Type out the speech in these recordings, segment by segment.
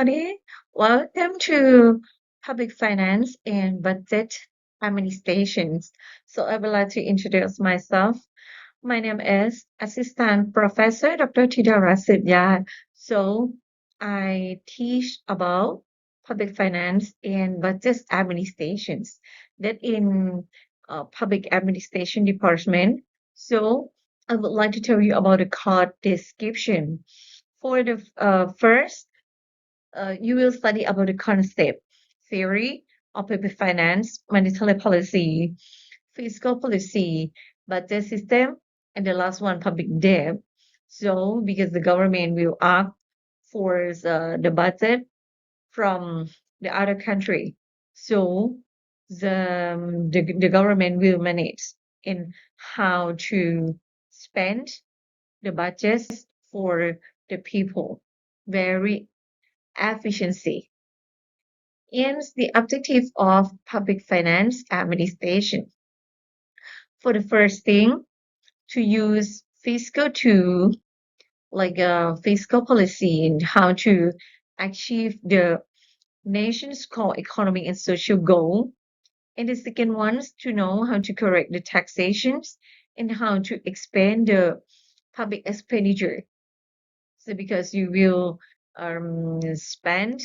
everybody. Welcome to Public Finance and Budget Administrations. So I would like to introduce myself. My name is Assistant Professor Dr. Tidara Sidya. So I teach about public finance and budget administrations that in public administration department. So I would like to tell you about the card description. For the first, you will study about the concept, theory of public finance, monetary policy, fiscal policy, budget system, and the last one, public debt. So, because the government will ask for the budget from the other country, so the government will manage in how to spend the budgets for the people very efficiency is the objective of public finance administration. For the first thing, to use fiscal tool like a fiscal policy and how to achieve the nation's core economic and social goal. And the second one is to know how to correct the taxations and how to expand the public expenditure. So because you will spend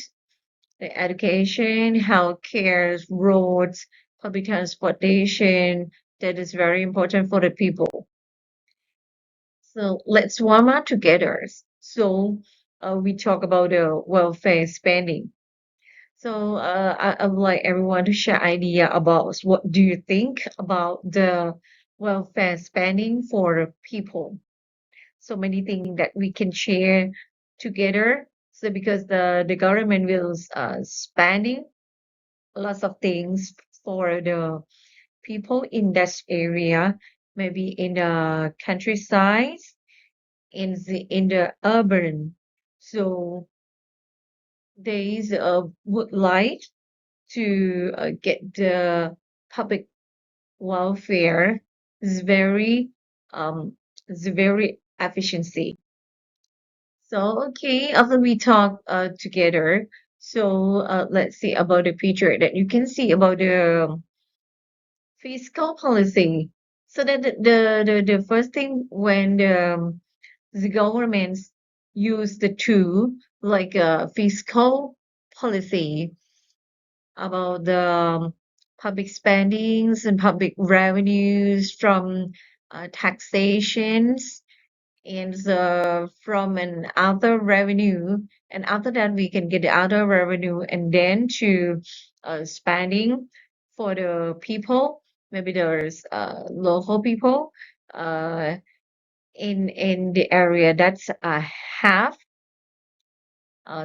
the education, healthcare, roads, public transportation, that is very important for the people. So let's warm up together. So we talk about the welfare spending. So I would like everyone to share idea about what do you think about the welfare spending for the people. So many things that we can share together. So because the government will spending lots of things for the people in that area, maybe in the countryside, in the urban. So they would like to get the public welfare is very efficiency. So okay, after we talk together, so let's see about the picture that you can see about the fiscal policy. So that the first thing when the governments use the tool like fiscal policy about the public spendings and public revenues from taxations and from an other revenue, and after that we can get the other revenue and then to spending for the people, maybe there's local people uh, in the area that's have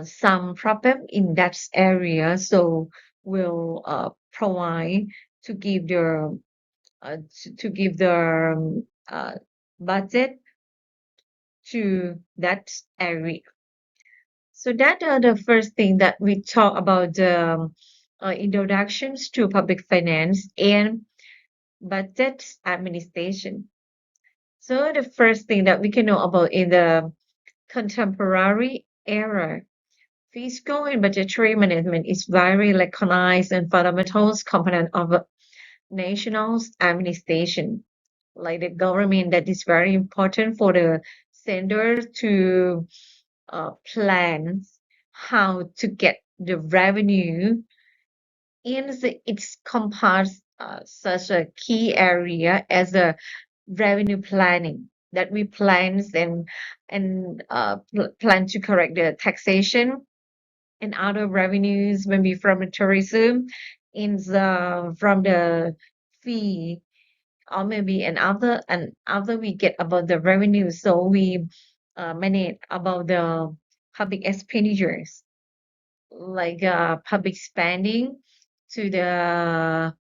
some problem in that area, so will provide to give the to give the budget to that area. So that are the first thing that we talk about the introductions to public finance and budget administration. So the first thing that we can know about in the contemporary era, fiscal and budgetary management is very recognized and fundamental component of a national administration. Like the government, that is very important for the sender to plan how to get the revenue in its compass such a key area as a revenue planning that we plans and plan to correct the taxation and other revenues maybe from the tourism in the from the fee or maybe and other we get about the revenue, so we manage about the public expenditures like public spending to the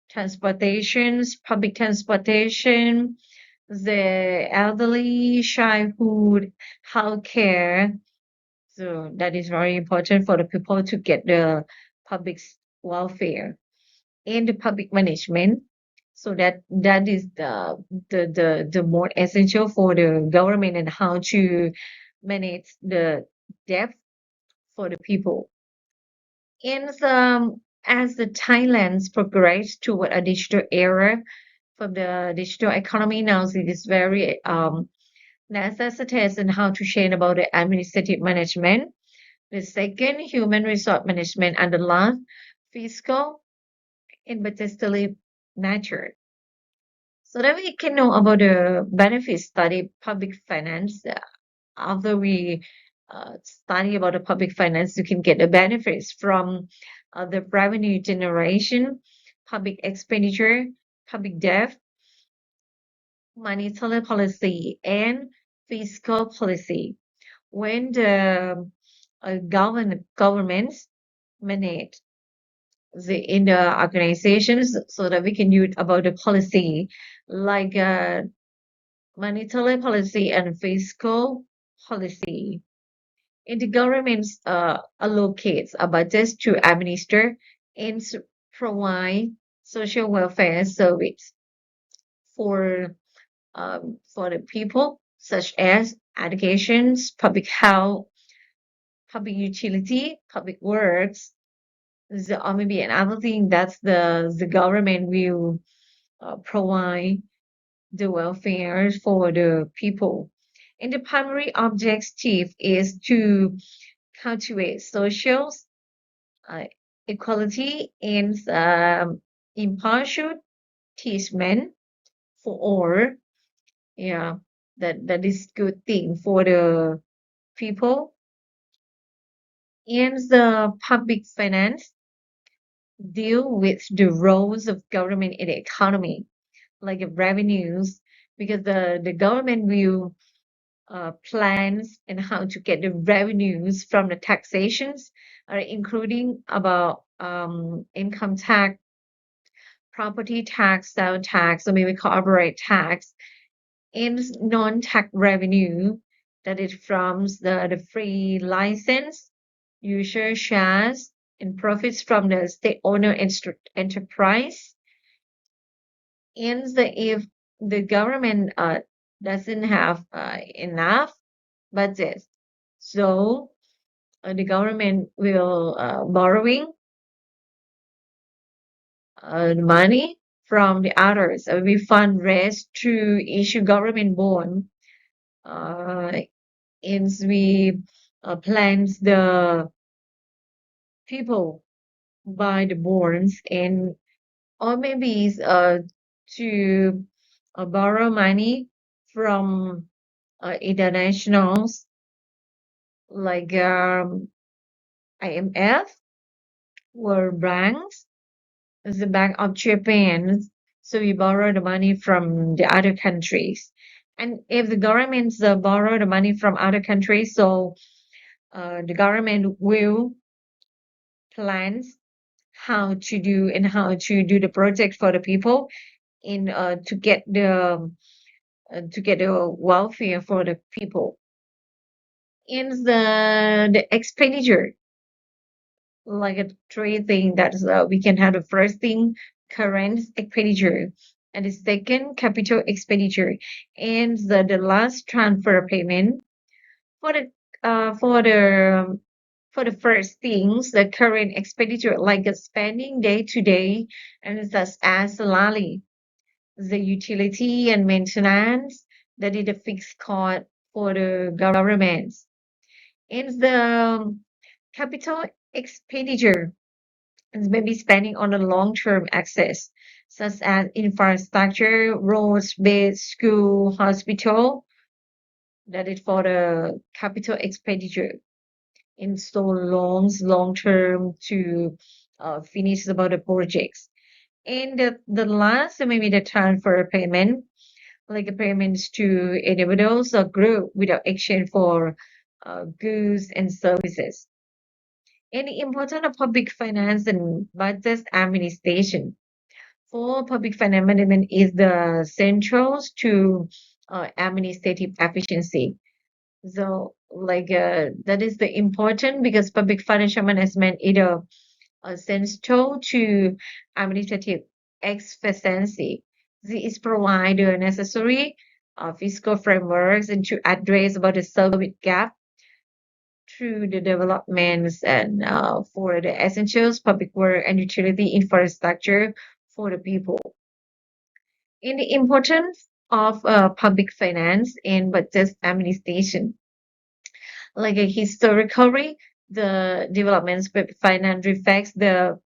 transportations, public transportation, the elderly, childhood, healthcare. So that is very important for the people to get the public welfare and the public management. So that is the more essential for the government and how to manage the debt for the people. And as the Thailand's progress toward a digital era from the digital economy now, it is very necessitates in how to change about the administrative management. The second, human resource management, and the last, fiscal and budgetary nature. So that we can know about the benefits study public finance. After we study about the public finance, you can get the benefits from the revenue generation, public expenditure, public debt, monetary policy, and fiscal policy. When the governments manage in the organizations, so that we can use about the policy like monetary policy and fiscal policy. And the government allocates a budget to administer and provide social welfare service for the people, such as educations, public health, public utility, public works, or maybe another thing that's the government will provide the welfare for the people. And the primary objective is to cultivate social uh, equality and impartial treatment for all. Yeah, that is good thing for the people. And the public finance deal with the roles of government in the economy, like revenues, because the government will plans and how to get the revenues from the taxations, including about income tax, property tax, sales tax, or maybe corporate tax, and non-tax revenue that is from the free license, user shares, and profits from the state owner enterprise. And if the government doesn't have enough budget, so the government will borrowing money from the others. We fundraise to issue government bond. Uh, and we plans the people buy the bonds and or maybe to borrow money from internationals like IMF, World Banks, the Bank of Japan. So we borrow the money from the other countries. And if the governments borrow the money from other countries, so the government will plans how to do the project for the people in to get the welfare for the people. In the expenditure, like a three thing that we can have the first thing, current expenditure, and the second, capital expenditure, and the last, transfer payment. For the uh, for the for the first things, the current expenditure like spending day to day, and such as salary, the utility and maintenance, that is the fixed cost for the governments. And the capital expenditure is maybe spending on the long-term access, such as infrastructure, roads, beds, school, hospital. That is for the capital expenditure. Install loans long term to finish about the projects. And the last, maybe the transfer payment, like the payments to individuals or group without exchange for goods and services. And the importance of public finance and budget administration. For public finance management is the central to administrative efficiency. So, like that is the important because public financial management is essential to administrative efficiency. This provide the necessary fiscal frameworks and to address about the service gap through the developments and for the essentials, public work, and utility infrastructure for the people. In the importance of public finance and budget administration, like a historically, the developments with finance reflects the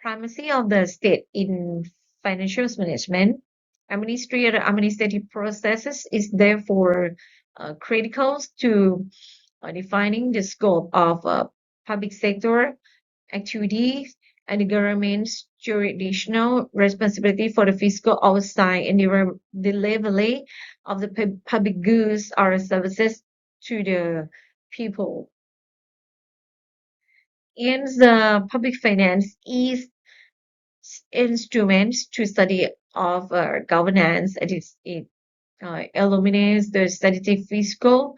primacy of the state in financial management. Administrative processes is therefore critical to defining the scope of public sector activities and the government's jurisdictional responsibility for the fiscal oversight and the delivery of the public goods or services to the people. And the public finance is instruments to study of governance. It illuminates the strategic fiscal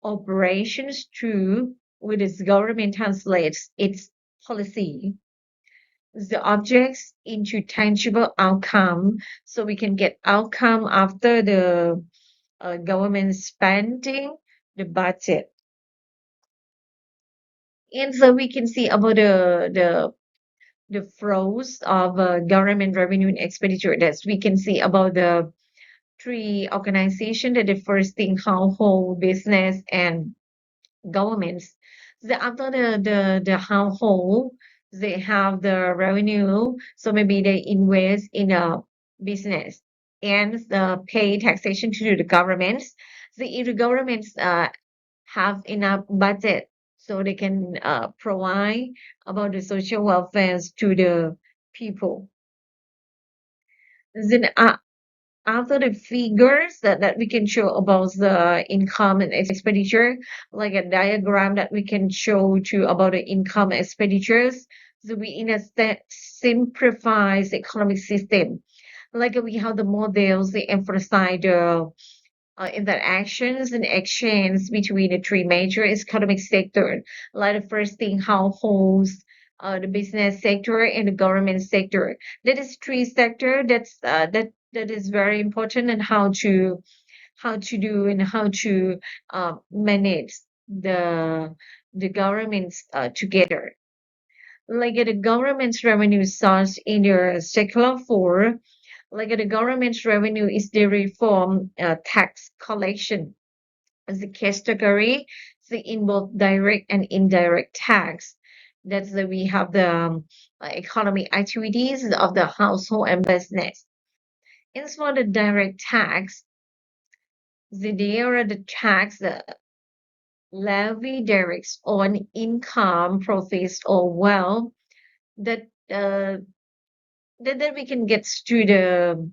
operations through which its government translates its policy, the objects into tangible outcome, so we can get outcome after the government spending the budget. And so we can see about the flows of government revenue and expenditure. That we can see about the three organization, that the first thing household, business, and governments. After the household, they have the revenue, so maybe they invest in a business and pay taxation to the governments. So if the governments have enough budget, so they can provide about the social welfare to the people. Then after the figures that we can show about the income and expenditure, like a diagram that we can show to about the income and expenditures, so we in a simplifies the economic system. Like we have the models, they emphasize the interactions and exchange between the three major economic sectors, like the first thing households, the business sector, and the government sector. That is three sector that is very important, and how to do and how to manage the governments together. Like the government's revenue source in your secular four, like the government's revenue is derived from tax collection as a category, so in both direct and indirect tax. That's the we have the economic activities of the household and business. And for the direct tax, they are the tax levy directs on income, profits, or wealth that uh, that we can get to the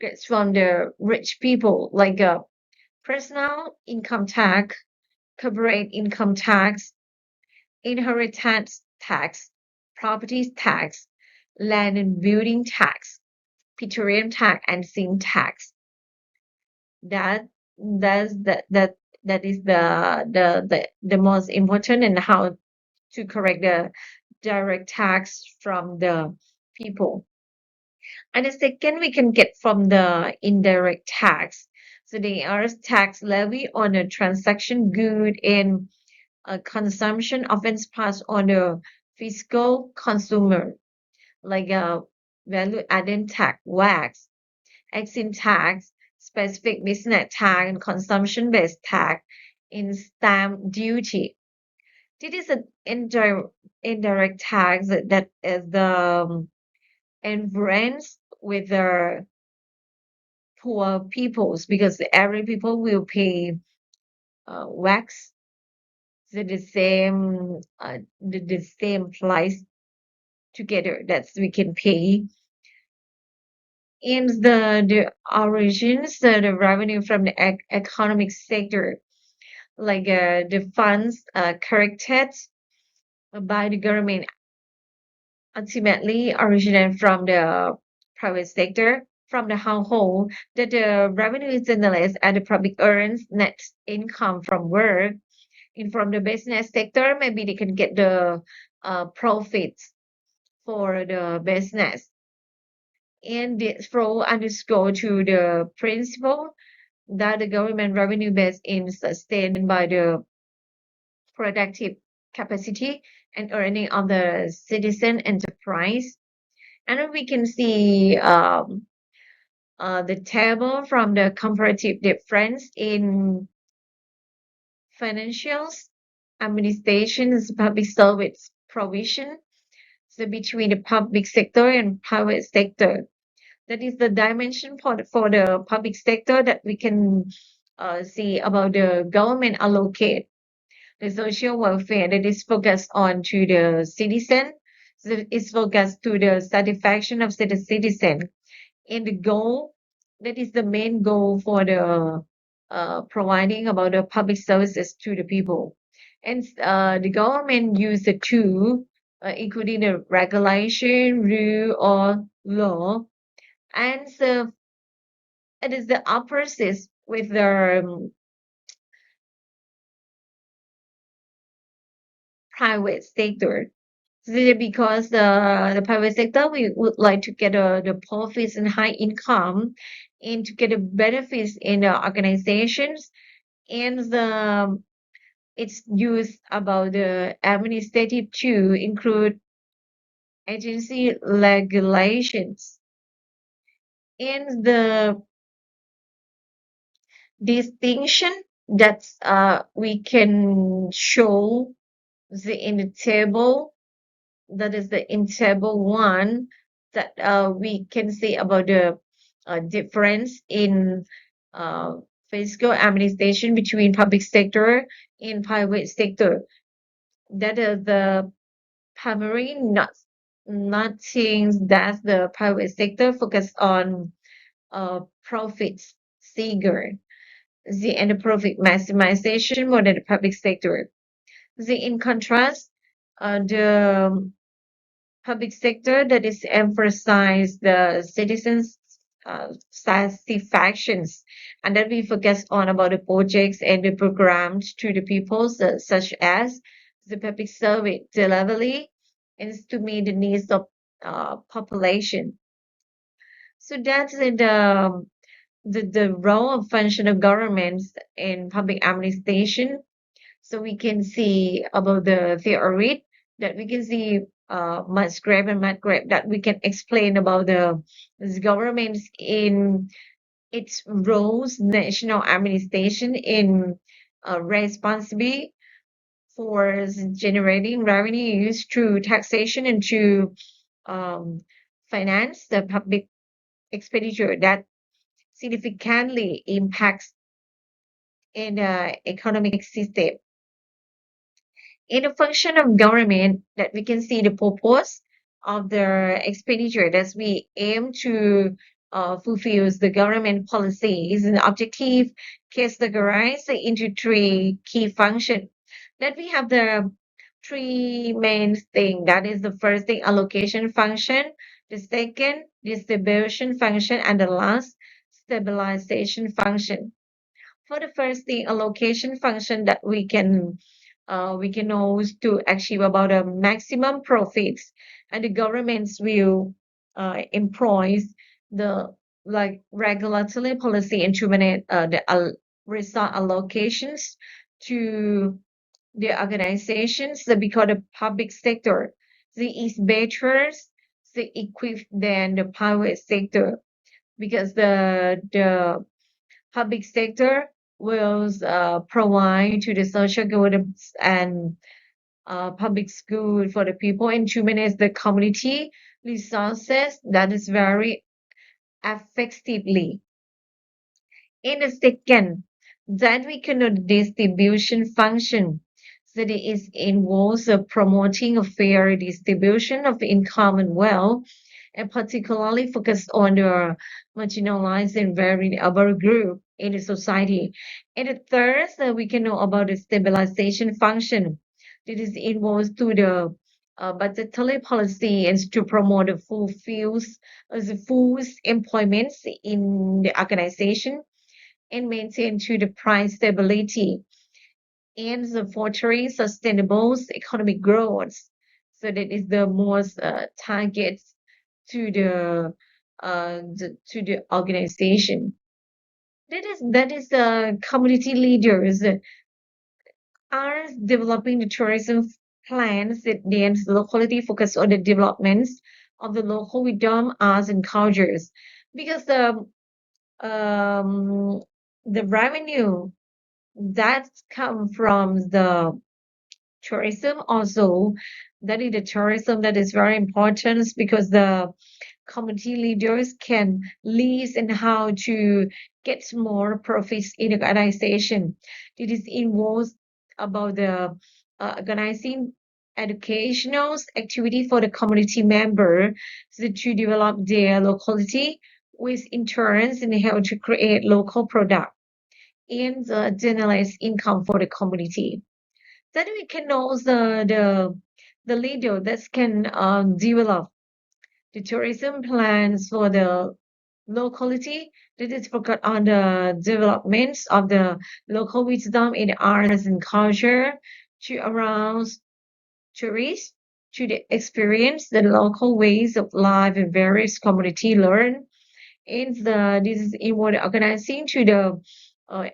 gets from the rich people, like personal income tax, corporate income tax, inheritance tax, property tax, land and building tax, petroleum tax, and sin tax. That that that is the most important, and how to correct the direct tax from the people. And the second we can get from the indirect tax. So they are tax levy on a transaction good and consumption often passed on the fiscal consumer, like a value added tax, wax, exim tax, specific business tax, and consumption based tax in stamp duty. This is an indirect tax that is the influence with the poor peoples, because every people will pay wax, so the same price together that we can pay. And the origins, the revenue from the economic sector, like the funds collected by the government ultimately originate from the private sector, from the household, that the revenue is generated and the public earns net income from work. And from the business sector, maybe they can get the profits for the business. And this flow underscore to the principle that the government revenue base is sustained by the productive capacity and earning of the citizen enterprise. And then we can see the table from the comparative difference in financials, administrations, public service provision, so between the public sector and private sector. That is the dimension for the public sector that we can see about the government allocate the social welfare that is focused on to the citizen. So it's focused to the satisfaction of the citizen. And the goal, that is the main goal for the providing about the public services to the people. And the government use the tool, including the regulation, rule, or law, and so it is the opposite with the private sector. Because the private sector, we would like to get the profits and high income and to get the benefits in the organizations and the it's used about the administrative to include agency regulations and the distinction that we can show in the table, that is the in table one, that we can see about the difference in uh, fiscal administration between public sector and private sector. That is the primary, not things that the private sector focus on profits figure, and the profit maximization more than the public sector. In contrast, the public sector that is emphasize the citizens' satisfactions, and that we focus on about the projects and the programs to the people, such as the public service delivery, is to meet the needs of population. So that's the role of function of governments in public administration. So we can see about the theory that we can see Musgrave and Musgrave that we can explain about the governments in its roles, national administration in responsibility for generating revenues through taxation and to um, finance the public expenditure that significantly impacts in the economic system. In the function of government, that we can see the purpose of the expenditure that we aim to fulfill the government policies and objective categorized into three key functions. That we have the three main thing. That is the first thing, allocation function, the second, distribution function, and the last, stabilization function. For the first thing, allocation function that we can always to achieve about a maximum profits, and the governments will employ the like regulatory policy and to manage the resource allocations to the organizations that because the public sector the is better the equipped than the private sector, because the public sector will provide to the social goods and public school for the people and to manage the community resources that is very effectively. In the second, that we can know the distribution function that it is involves promoting a fair distribution of income and wealth, and particularly focused on the marginalized and vulnerable group in the society. And the third, we can know about the stabilization function that is involved to the budgetary policy and to promote the the full employment in the organization and maintain to the price stability and the fostering sustainable economic growth. So that is the most targets to to the organization. That is the community leaders are developing the tourism plans that then locally focus on the developments of the local wisdom, arts, and cultures. Because um, the revenue that come from the tourism also, that is the tourism that is very important because the community leaders can lead and how to get more profits in the organization. It is involves about the organizing educational activity for the community member so to develop their locality, which in turns and help to create local product and generate income for the community. Then we can also the leader that can develop the tourism plans for the locality that is focused on the development of the local wisdom in arts and culture to arouse tourists to the experience the local ways of life in various community learn. And this is involved organizing to the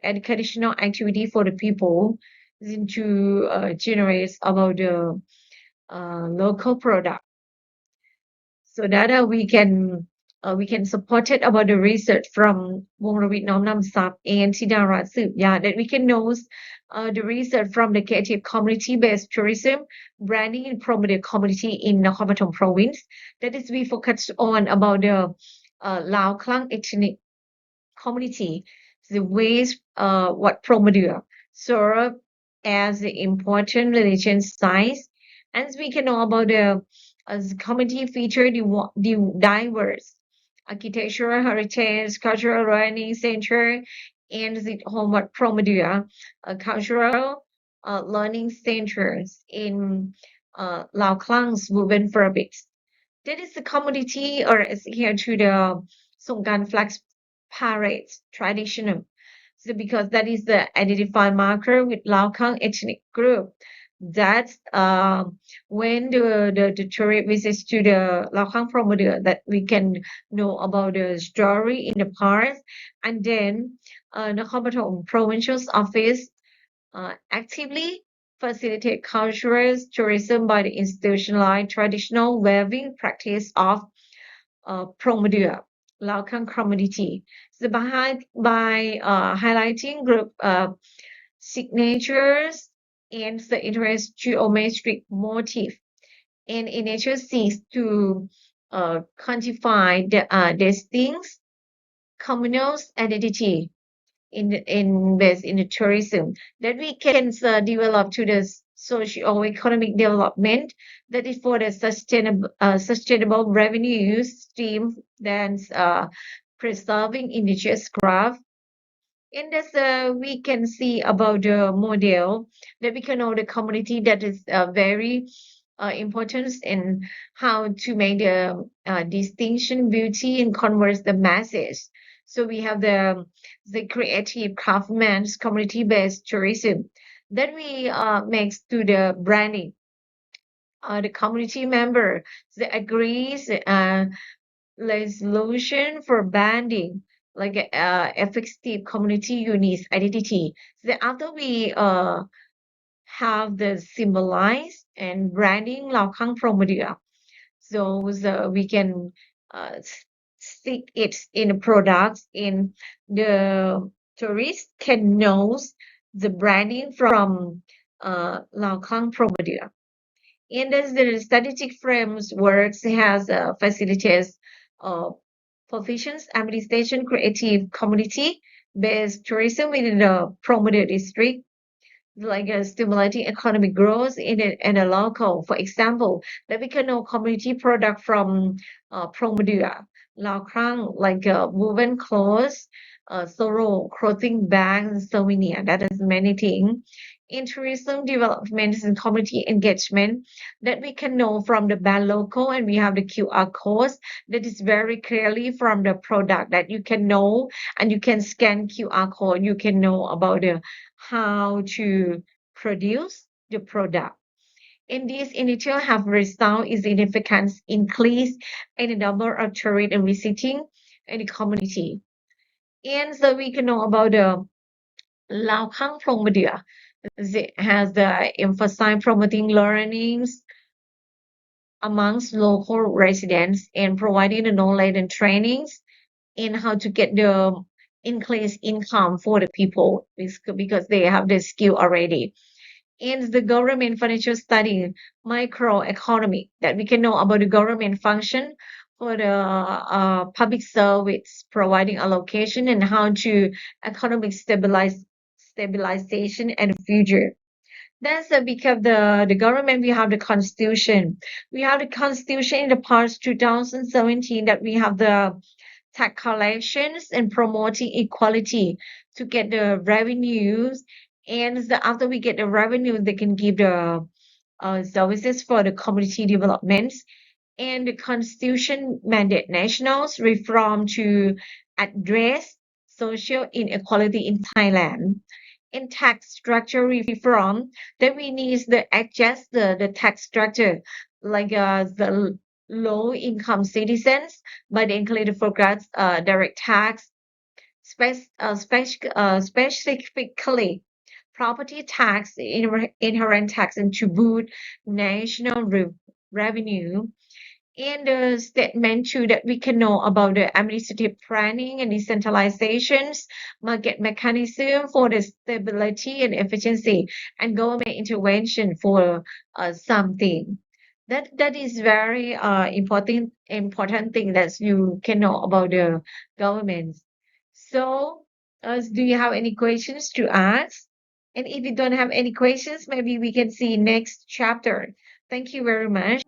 educational activity for the people to generate about the local product so that we can support it about the research from Wong Ravit Nom Nam Sap and Tidara Sup. Yeah, that we can know the research from the creative community-based tourism, branding and promote community in Nakhon Pathom province. That is we focus on about the Lao Klang ethnic community, the ways what Promadura serve as the important religion sites. And we can know about the as community feature the diverse architectural heritage, cultural learning center, and the home at Promadura, cultural learning centers in Lao Klang's woven fabrics. That is the community or is here to the Songkran flag parade traditional. So because that is the identified marker with Laokang ethnic group. That's when the tourist visits to the Laokang promoter that we can know about the story in the past. And then Nakhon Pathom provincial office actively facilitate cultural tourism by the institutionalized traditional weaving practice of Promadura, Laocoon community. So by highlighting group signatures and the interest geometric motif, and in nature seeks to quantify the distinct communal identity in based in the tourism that we can develop to the socio-economic development that is for the sustainable revenue stream then preserving indigenous craft and as we can see about the model that we can know the community that is very important in how to make the distinction, beauty, and converse the masses. So we have the creative craftsman's community-based tourism that we makes to the branding. The community member that agrees resolution for banding like effective community units identity. So after we have the symbolized and branding Laokang Promodia. So we can stick it in products in the tourist can knows the branding from Laokang Promodia. And as the strategic frameworks has facilitates uh, proficient administration creative community based tourism within the promoted district like stimulating economic growth in a local. For example, that we can know community product from Promodua, Lao Krang, like woven clothes, solo clothing bags, and souvenir. That is many things. In tourism development and community engagement that we can know from the band logo and we have the QR codes that is very clearly from the product that you can know and you can scan QR code you can know about the how to produce the product. And this initiative have result in significant increase in the number of tourists and visiting in the community. And so we can know about the Lao Khang Prong Media. It has the emphasize promoting learnings amongst local residents and providing the knowledge and trainings in how to get the increased income for the people because they have the skill already. In the government financial study, microeconomy, that we can know about the government function for the public service, providing allocation and how to economic stabilization and future. That's because the government, we have the constitution. We have the constitution in the past 2017 that we have the tax collections and promoting equality to get the revenues. And after we get the revenue, they can give the services for the community developments. And the constitution mandate nationals reform to address social inequality in Thailand. In tax structure reform, then we need to adjust the tax structure, like the low income citizens, but include the forgot direct tax, specifically property tax, inherent tax, and to boost national revenue. In the statement too that we can know about the administrative planning and decentralizations, market mechanism for the stability and efficiency, and government intervention for something. That is very important thing that you can know about the government. So, do you have any questions to ask? And if you don't have any questions, maybe we can see next chapter. Thank you very much.